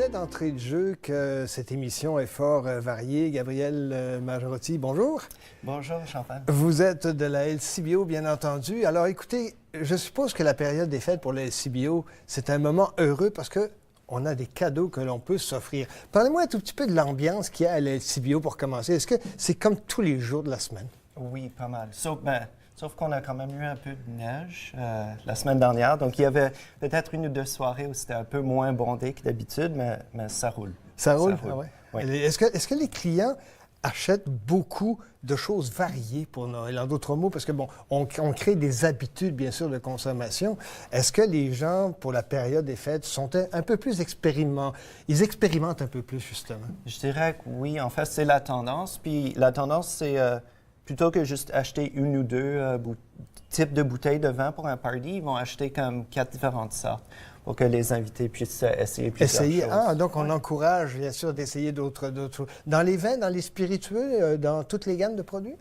disais d'entrée de jeu que cette émission est fort variée. Gabriel Majorotti, bonjour. Bonjour, Chantal. Vous êtes de la LCBO, bien entendu. Alors, écoutez, je suppose que la période des fêtes pour la LCBO, c'est un moment heureux parce que on a des cadeaux que l'on peut s'offrir. Parlez-moi un tout petit peu de l'ambiance qu'il y a à la LCBO pour commencer. Est-ce que c'est comme tous les jours de la semaine? Oui, pas mal. Sauf qu'on a quand même eu un peu de neige la semaine dernière. Donc, il y avait peut-être une ou deux soirées où c'était un peu moins bondé que d'habitude, mais ça roule. Ça roule? Ah ouais. Oui. Est-ce que les clients achètent beaucoup de choses variées pour Noël? En d'autres mots, parce que, bon, on crée des habitudes, bien sûr, de consommation. Est-ce que les gens, pour la période des fêtes, sont un peu plus expérimentés? Ils expérimentent un peu plus, justement. Je dirais que oui. En fait, c'est la tendance. Puis la tendance, c'est plutôt que juste acheter une ou deux types de bouteilles de vin pour un party, ils vont acheter comme 4 différentes sortes pour que les invités puissent essayer plusieurs choses. Ah, donc on encourage, bien sûr, d'essayer d'autres choses. Dans les vins, dans les spiritueux, dans toutes les gammes de produits?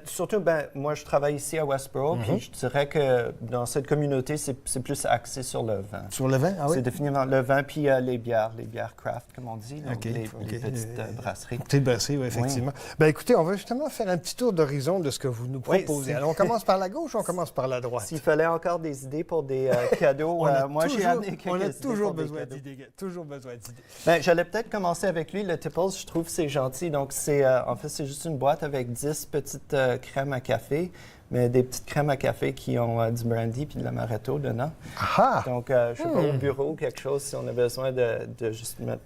Surtout, moi, je travaille ici à Westboro, puis je dirais que dans cette communauté, c'est plus axé sur le vin. Sur le vin? Ah oui? C'est définitivement le vin, puis les bières craft, comme on dit, donc les petites brasseries. Petites brasseries, oui, effectivement. Oui. Bien, écoutez, on va justement faire un petit tour d'horizon de ce que vous nous proposez. Oui, alors, on commence par la gauche ou on commence par la droite? S'il fallait encore des idées pour des cadeaux, moi, j'ai amené quelques idées. On a toujours besoin d'idées. Toujours besoin d'idées. J'allais peut-être commencer avec lui, le Tipples. Je trouve que c'est gentil. Donc, en fait, c'est juste une boîte avec 10 petites crèmes à café, mais des petites crèmes à café qui ont du brandy puis de l'amaretto dedans. Ah! Donc, je sais pas, au bureau ou quelque chose, si on a besoin de juste mettre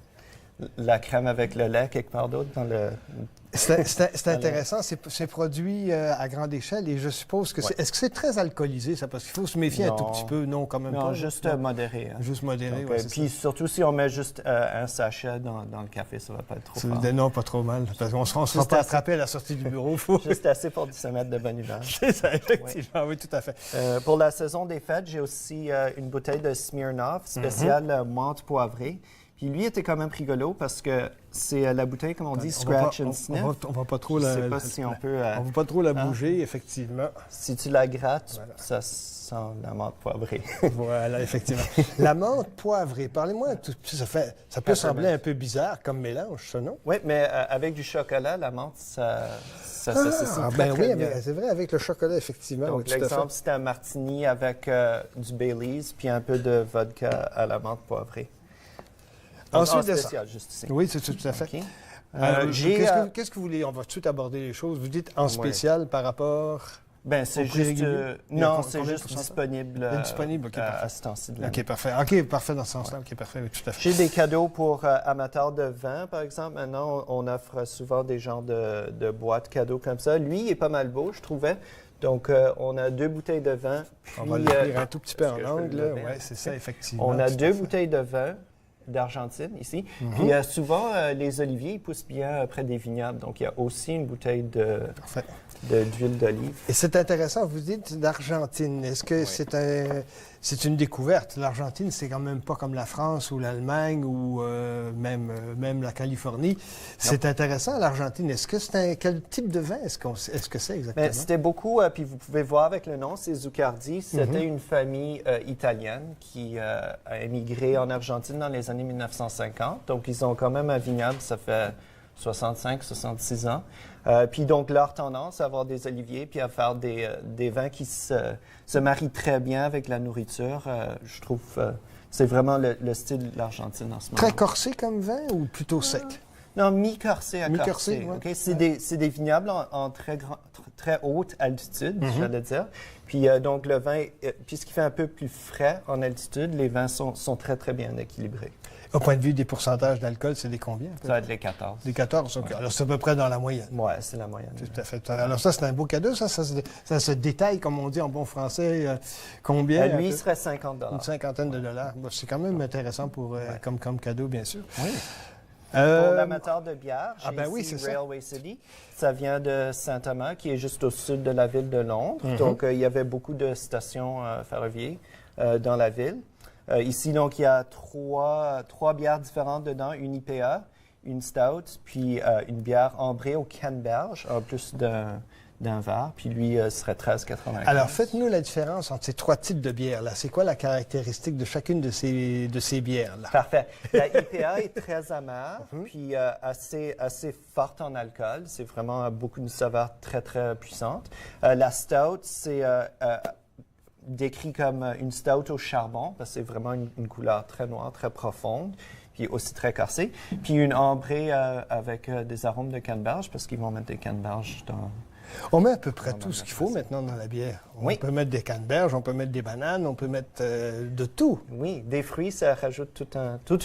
la crème avec le lait quelque part d'autre dans le... C'est intéressant, c'est produit à grande échelle et je suppose que c'est... Est-ce que c'est très alcoolisé, ça? Parce qu'il faut se méfier un tout petit peu. Non, quand même pas. Non, juste modéré. Hein. Juste modéré, oui. Puis surtout, si on met juste un sachet dans le café, ça va pas être trop fort. Non, pas trop mal. Parce qu'on ne se fera pas attraper à la sortie du bureau. Juste assez pour se mettre de bonne humeur. C'est ça, effectivement. Oui, tout à fait. Pour la saison des fêtes, j'ai aussi une bouteille de Smirnoff spéciale menthe poivrée. Puis lui était quand même rigolo parce que c'est la bouteille, comme on dit, scratch and sniff. On va pas trop Je sais pas si on peut... on va pas trop la bouger, effectivement. Si tu la grattes, ça sent la menthe poivrée. Voilà, effectivement. La menthe poivrée, parlez-moi, ça peut sembler un peu bizarre comme mélange, ça, non? Oui, mais avec du chocolat, la menthe, ça s'associe très bien. C'est vrai, avec le chocolat, effectivement. Donc, l'exemple, c'était un martini avec du Baileys puis un peu de vodka à la menthe poivrée. Ensuite de spécial, juste ici. Oui, c'est tout à fait. Okay. Qu'est-ce que vous voulez? On va tout de suite aborder les choses. Vous dites en spécial par rapport... c'est juste... non, c'est juste disponible, disponible, OK, à ce temps-ci de l'année. OK, parfait. OK, parfait dans ce sens-là. OK, parfait, oui, tout à fait. J'ai des cadeaux pour amateurs de vin, par exemple. Maintenant, on offre souvent des genres de boîtes cadeaux comme ça. Lui, il est pas mal beau, je trouvais. Donc, on a 2 bouteilles de vin. Puis, on va l'ouvrir un tout petit peu en angle. Oui, c'est ça, effectivement. On a 2 bouteilles de vin d'Argentine ici. Puis souvent, les oliviers ils poussent bien près des vignobles. Donc, il y a aussi une bouteille d'huile d'olive. Et c'est intéressant, vous dites d'Argentine. Est-ce que c'est une découverte? L'Argentine, c'est quand même pas comme la France ou l'Allemagne ou même la Californie. C'est intéressant, l'Argentine. Est-ce que quel type de vin est-ce que c'est exactement? C'était beaucoup, puis vous pouvez voir avec le nom, c'est Zuccardi. C'était une famille italienne qui a émigré en Argentine dans les années 1950. Donc, ils ont quand même un vignoble, ça fait 65-66 ans. Puis donc, leur tendance à avoir des oliviers puis à faire des vins qui se marient très bien avec la nourriture, je trouve c'est vraiment le style de l'Argentine en ce moment. Très corsé comme vin ou plutôt sec? Non, mi-corsé à corsé. Ouais. Okay? C'est des vignobles en très haute altitude, j'allais dire. Puis donc, le vin, puisqu'il fait un peu plus frais en altitude, les vins sont très, très bien équilibrés. Au point de vue des pourcentages d'alcool, c'est des combien? Ça va être les 14. Les 14, OK. Ouais. Alors, c'est à peu près dans la moyenne. Oui, c'est la moyenne. Tout à fait. Alors, ça, c'est un beau cadeau. Ça se détaille, comme on dit en bon français. Combien? Lui, il serait 50 $. Une cinquantaine de dollars. Bon, c'est quand même intéressant comme cadeau, bien sûr. Oui. Pour l'amateur de bière, c'est Railway City. Ça vient de Saint-Thomas, qui est juste au sud de la ville de Londres. Donc, il y avait beaucoup de stations ferroviaires dans la ville. Ici, donc, il y a trois bières différentes dedans, une IPA, une stout, puis une bière ambrée au canneberge, en plus d'un d'un verre, puis lui serait 13,95. Alors, faites-nous la différence entre ces 3 types de bières-là. C'est quoi la caractéristique de chacune de ces bières-là? Parfait. La IPA est très amère, puis assez forte en alcool. C'est vraiment beaucoup de saveurs très, très puissantes. La Stout, c'est décrit comme une Stout au charbon, parce que c'est vraiment une couleur très noire, très profonde, puis aussi très corsée. Puis une ambrée avec des arômes de canneberge, parce qu'ils vont mettre des canneberges dans... On met à peu près tout ce qu'il faut maintenant dans la bière. On Oui. peut mettre des canneberges, on peut mettre des bananes, on peut mettre de tout. Oui, des fruits, ça rajoute toute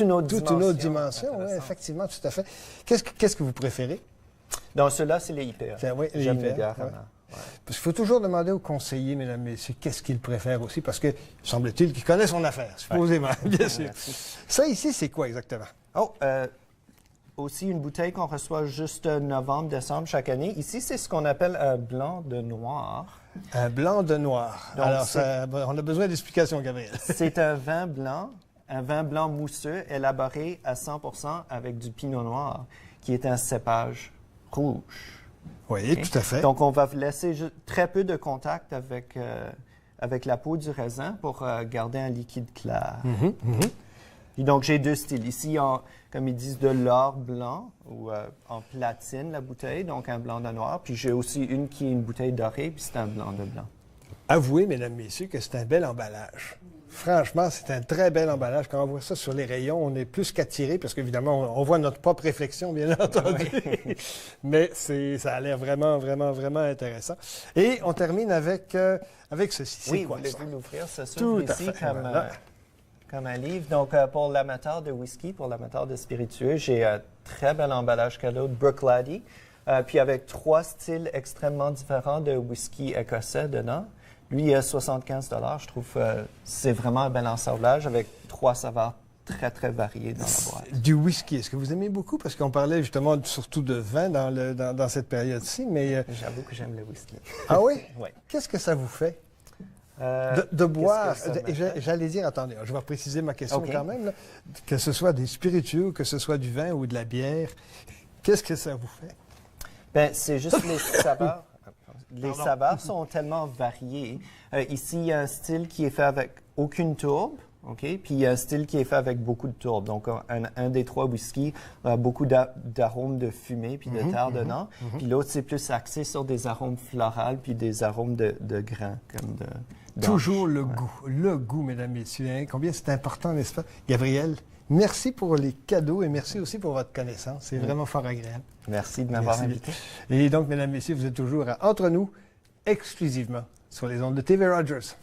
une autre dimension. Toute une autre dimension, oui, effectivement, tout à fait. Qu'est-ce que vous préférez? Donc, ceux-là, c'est les IPA. Oui, J'aime les IPA, bières ouais. amères. Ouais. Parce qu'il faut toujours demander aux conseillers, mesdames et messieurs, qu'est-ce qu'ils préfèrent aussi, parce que, semble-t-il, qu'ils connaissent son affaire, supposément, bien sûr. Merci. Ça ici, c'est quoi exactement? Oh, aussi une bouteille qu'on reçoit juste novembre, décembre chaque année. Ici, c'est ce qu'on appelle un blanc de noir. Un blanc de noir. Donc, Alors, on a besoin d'explications, Gabriel. C'est un vin blanc mousseux élaboré à 100% avec du pinot noir, qui est un cépage rouge. Oui, Okay? tout à fait. Donc, on va laisser très peu de contact avec la peau du raisin pour garder un liquide clair. Puis donc, j'ai 2 styles. Ici, comme ils disent, de l'or blanc ou en platine, la bouteille, donc un blanc de noir. Puis j'ai aussi une qui est une bouteille dorée, puis c'est un blanc de blanc. Avouez, mesdames, messieurs, que c'est un bel emballage. Franchement, c'est un très bel emballage. Quand on voit ça sur les rayons, on est plus qu'attiré, parce qu'évidemment, on voit notre propre réflexion, bien entendu. Mais ça a l'air vraiment, vraiment, vraiment intéressant. Et on termine avec ceci. C'est Oui, quoi, ça? voulez-vous l'ouvrir? Ça Tout s'ouvre à ici fait, comme, voilà. comme un livre. Donc, pour l'amateur de whisky, pour l'amateur de spiritueux, j'ai un très bel emballage cadeau de Bruichladdich, puis avec 3 styles extrêmement différents de whisky écossais dedans. Lui, il a 75 $. Je trouve c'est vraiment un bel assemblage avec 3 saveurs très, très variées dans la boîte. Du whisky, est-ce que vous aimez beaucoup? Parce qu'on parlait justement surtout de vin dans cette période-ci, mais... J'avoue que j'aime le whisky. Ah oui? Oui. Qu'est-ce que ça vous fait? De boire, qu'est-ce que ça me fait? j'allais dire, attendez, je vais préciser ma question OK. quand même, là. Que ce soit des spiritueux, que ce soit du vin ou de la bière, qu'est-ce que ça vous fait? Bien, c'est juste les saveurs. Les Pardon. saveurs sont tellement variées. Ici, il y a un style qui est fait avec aucune tourbe, OK? Puis il y a un style qui est fait avec beaucoup de tourbe. Donc, un des 3 whiskies a beaucoup d'arômes de fumée puis de terre dedans. Puis l'autre, c'est plus axé sur des arômes floraux puis des arômes de grains, comme d'orge. Toujours le goût, mesdames, messieurs. Hein? Combien c'est important, n'est-ce pas? Gabriel, merci pour les cadeaux et merci aussi pour votre connaissance. C'est vraiment fort agréable. Merci de m'avoir Merci. invité. Et donc, mesdames, messieurs, vous êtes toujours à Entre nous, exclusivement sur les ondes de TV Rogers.